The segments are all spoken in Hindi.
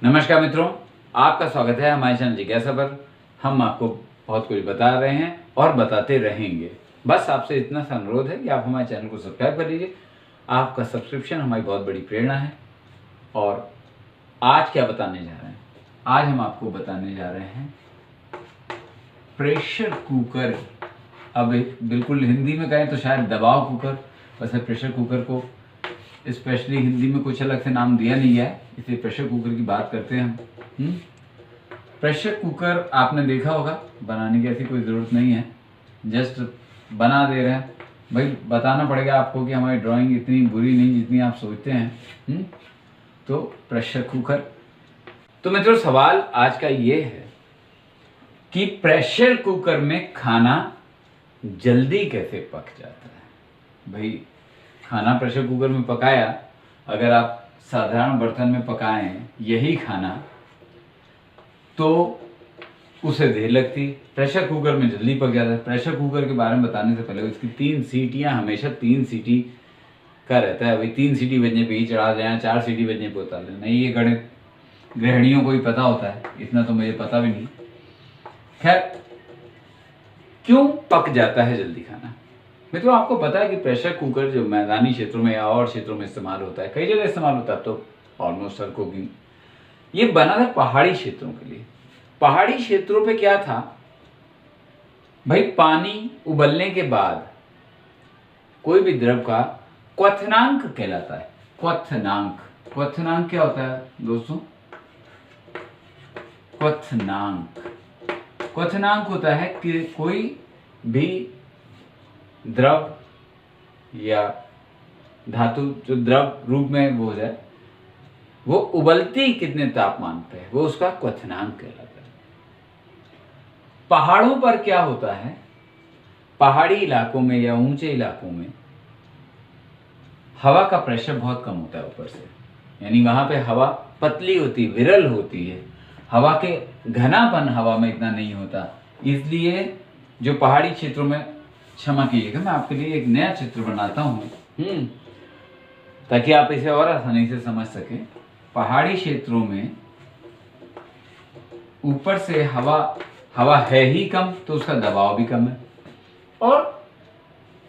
नमस्कार मित्रों, आपका स्वागत है हमारे चैनल जिज्ञासा पर। हम आपको बहुत कुछ बता रहे हैं और बताते रहेंगे। बस आपसे इतना सा अनुरोध है कि आप हमारे चैनल को सब्सक्राइब कर लीजिए। आपका सब्सक्रिप्शन हमारी बहुत बड़ी प्रेरणा है। और आज क्या बताने जा रहे हैं? आज हम आपको बताने जा रहे हैं प्रेशर कुकर। अब बिल्कुल हिंदी में कहें तो शायद दबाव कुकर। वैसे प्रेशर कुकर को स्पेशली हिंदी में कुछ अलग से नाम दिया नहीं है, इसलिए प्रेशर कुकर की बात करते हैं हम। प्रेशर कुकर आपने देखा होगा, बनाने की ऐसी कोई ज़रूरत नहीं है, जस्ट बना दे रहे हैं। भाई बताना पड़ेगा आपको कि हमारी ड्राइंग इतनी बुरी नहीं जितनी आप सोचते हैं। तो प्रेशर कुकर। तो मित्रों, सवाल आज का ये है कि प्रेशर कुकर में खाना जल्दी कैसे पक जाता है। भाई खाना प्रेशर कुकर में पकाया, अगर आप साधारण बर्तन में पकाएं यही खाना तो उसे देर लगती। प्रेशर कुकर में जल्दी पक जाता है। प्रेशर कुकर के बारे में बताने से पहले इसकी 3 सीटियां, हमेशा 3 सीटी का रहता है। भाई 3 सीटी बजने पे ही चढ़ा देना, 4 सीटी बजने पे उतार लेना। नहीं, ये गणित गृहिणियों को ही पता होता है, इतना तो मुझे पता भी नहीं। खैर, क्यों पक जाता है जल्दी खाना? मित्रों, आपको पता है कि प्रेशर कुकर जो मैदानी क्षेत्रों में या और क्षेत्रों में इस्तेमाल होता है, कई जगह इस्तेमाल होता है, तो ऑलमोस्ट हर कुकिंग ये बना था पहाड़ी क्षेत्रों के लिए। पहाड़ी क्षेत्रों पे क्या था भाई, पानी उबलने के बाद कोई भी द्रव का क्वथनांक कहलाता है। क्वथनांक, क्वथनांक क्या होता है दोस्तों? क्वथनांक होता है कि कोई भी द्रव या धातु जो द्रव रूप में वो हो जाए, वो उबलती कितने तापमान पे है, वो उसका क्वथनांक कहलाता है। पहाड़ों पर क्या होता है, पहाड़ी इलाकों में या ऊंचे इलाकों में हवा का प्रेशर बहुत कम होता है ऊपर से, यानी वहां पे हवा पतली होती, विरल होती है। हवा के घनापन हवा में इतना नहीं होता, इसलिए जो पहाड़ी क्षेत्रों में, क्षमा कीजिएगा मैं आपके लिए एक नया चित्र बनाता हूं ताकि आप इसे और आसानी से समझ सकें। पहाड़ी क्षेत्रों में ऊपर से हवा है ही कम, तो उसका दबाव भी कम है। और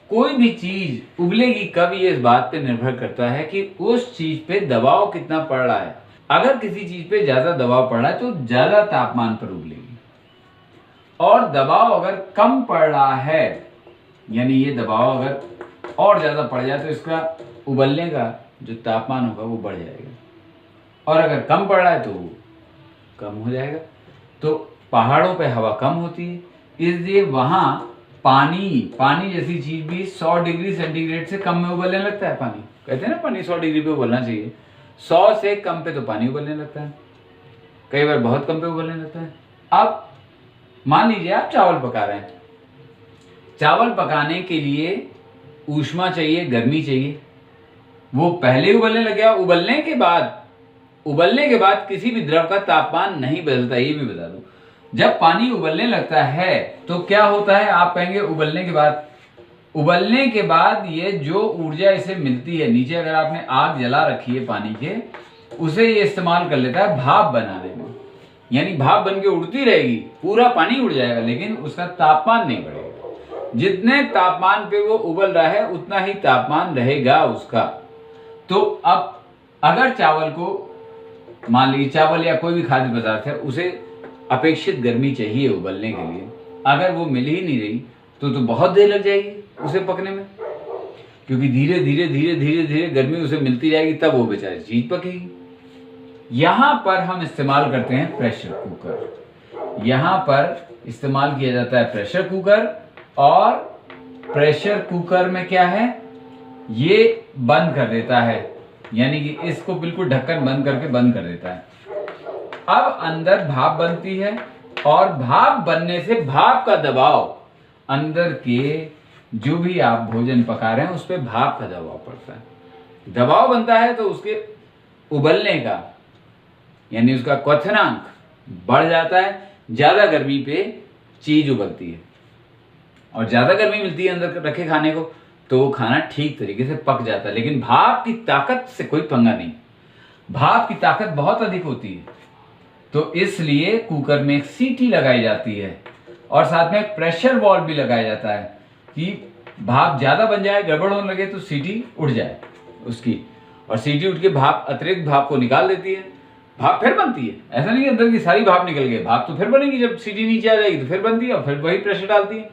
कोई भी चीज उबलेगी कब, ये इस बात पे निर्भर करता है कि उस चीज पे दबाव कितना पड़ रहा है। अगर किसी चीज पे ज्यादा दबाव पड़ रहा है तो ज्यादा तापमान पर उबलेगी, और दबाव अगर कम पड़ रहा है, यानी ये दबाव अगर और ज्यादा पड़ जाए तो इसका उबलने का जो तापमान होगा वो बढ़ जाएगा, और अगर कम पड़ रहा है तो वो कम हो जाएगा। तो पहाड़ों पे हवा कम होती है, इसलिए वहां पानी जैसी चीज भी 100 डिग्री सेंटीग्रेड से कम में उबलने लगता है। पानी कहते हैं ना, पानी 100 डिग्री पे उबलना चाहिए। 100 से कम पे तो पानी उबलने लगता है, कई बार बहुत कम पे उबलने लगता है। अब मान लीजिए आप चावल पका रहे हैं। चावल पकाने के लिए ऊष्मा चाहिए, गर्मी चाहिए। वो पहले उबलने लग गया, उबलने के बाद किसी भी द्रव का तापमान नहीं बदलता। ये भी बता दूं, जब पानी उबलने लगता है तो क्या होता है, आप कहेंगे उबलने के बाद ये जो ऊर्जा इसे मिलती है, नीचे अगर आपने आग जला रखी है पानी के, उसे ये इस्तेमाल कर लेता है भाप बनाने में। यानी भाप बन के उड़ती रहेगी, पूरा पानी उड़ जाएगा, लेकिन उसका तापमान नहीं बढ़ेगा। जितने तापमान पे वो उबल रहा है उतना ही तापमान रहेगा उसका। तो अब अगर चावल को, मान लीजिए चावल या कोई भी खाद्य पदार्थ है, उसे अपेक्षित गर्मी चाहिए उबलने के लिए, अगर वो मिल ही नहीं रही तो बहुत देर लग जाएगी उसे पकने में, क्योंकि धीरे धीरे गर्मी उसे मिलती जाएगी, तब वो बेचारी चीज पकेगी। यहां पर हम इस्तेमाल करते हैं प्रेशर कुकर। यहां पर इस्तेमाल किया जाता है प्रेशर कुकर, और प्रेशर कुकर में क्या है, ये बंद कर देता है, यानी कि इसको बिल्कुल ढक्कन बंद करके बंद कर देता है। अब अंदर भाप बनती है, और भाप बनने से भाप का दबाव, अंदर के जो भी आप भोजन पका रहे हैं उस पर भाप का दबाव पड़ता है। दबाव बनता है तो उसके उबलने का, यानी उसका क्वथनांक बढ़ जाता है। ज्यादा गर्मी पे चीज उबलती है, और ज्यादा गर्मी मिलती है अंदर रखे खाने को, तो वो खाना ठीक तरीके से पक जाता है। लेकिन भाप की ताकत से कोई पंगा नहीं। भाप की ताकत बहुत अधिक होती है, तो इसलिए कुकर में एक सीटी लगाई जाती है और साथ में प्रेशर वॉल्व भी लगाया जाता है कि भाप ज्यादा बन जाए, गड़बड़ होने लगे तो सीटी उड़ जाए उसकी, और सीटी उठ के भाप, अतिरिक्त भाप को निकाल देती है। भाप फिर बनती है, ऐसा नहीं है अंदर की सारी भाप निकल गई, भाप तो फिर बनेगी, जब सीटी नीचे आ जाएगी तो फिर बनती है और फिर वही प्रेशर डालती है।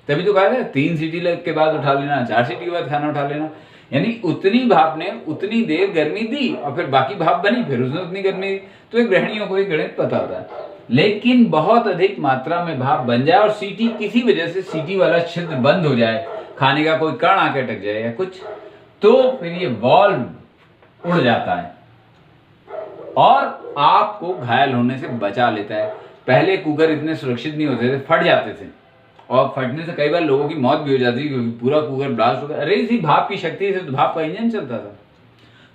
तभी तो कहा है 3 सीटी के बाद उठा लेना, 4 सीटी के बाद खाना उठा लेना, यानी उतनी भाप ने उतनी देर गर्मी दी और फिर बाकी भाप बनी, फिर उसने उतनी गर्मी दी। तो एक गृहिणियों को एक गणित पता होता है। लेकिन बहुत अधिक मात्रा में भाप बन जाए और सीटी, किसी वजह से सीटी वाला छिद्र बंद हो जाए, खाने का कोई कण आके अटक जाए या कुछ, तो फिर ये वॉल्व उड़ जाता है और आपको घायल होने से बचा लेता है। पहले कुकर इतने सुरक्षित नहीं होते थे, फट जाते थे और फटने से कई बार लोगों की मौत भी हो जाती थी क्योंकि पूरा कुकर ब्लास्ट हो गया। अरे इसी भाप की शक्ति से तो भाप का इंजन चलता था,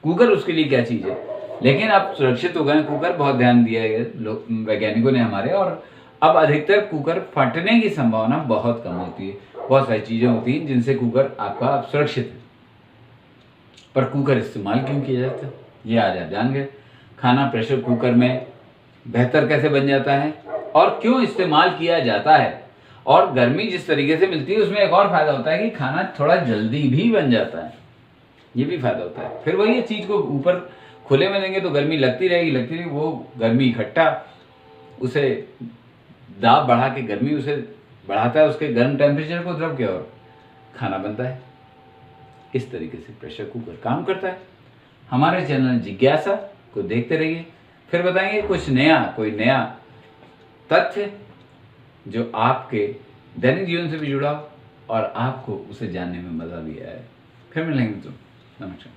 कुकर उसके लिए क्या चीज है। लेकिन अब सुरक्षित हो गए कुकर, बहुत ध्यान दिया है लोग, वैज्ञानिकों ने हमारे, और अब अधिकतर कुकर फटने की संभावना बहुत कम होती है। बहुत सारी चीजें होती हैं जिनसे कुकर आपका सुरक्षित है, पर कुकर इस्तेमाल क्यों किया जाता है ये आज आप जान गए। खाना प्रेशर कुकर में बेहतर कैसे बन जाता है और क्यों इस्तेमाल किया जाता है, और गर्मी जिस तरीके से मिलती है उसमें एक और फायदा होता है कि खाना थोड़ा जल्दी भी बन जाता है, ये भी फायदा होता है। फिर वही चीज को ऊपर खुले में देंगे तो गर्मी लगती रहेगी, वो गर्मी इकट्ठा उसे दाब बढ़ा के गर्मी उसे बढ़ाता है, उसके गर्म टेम्परेचर को, द्रव के, और खाना बनता है। इस तरीके से प्रेशर कुकर काम करता है। हमारे चैनल जिज्ञासा को देखते रहिए, फिर बताएंगे कुछ नया, कोई नया तथ्य जो आपके दैनिक जीवन से भी जुड़ा और आपको उसे जानने में मजा भी आया। फिर मिलेंगे। तो नमस्कार।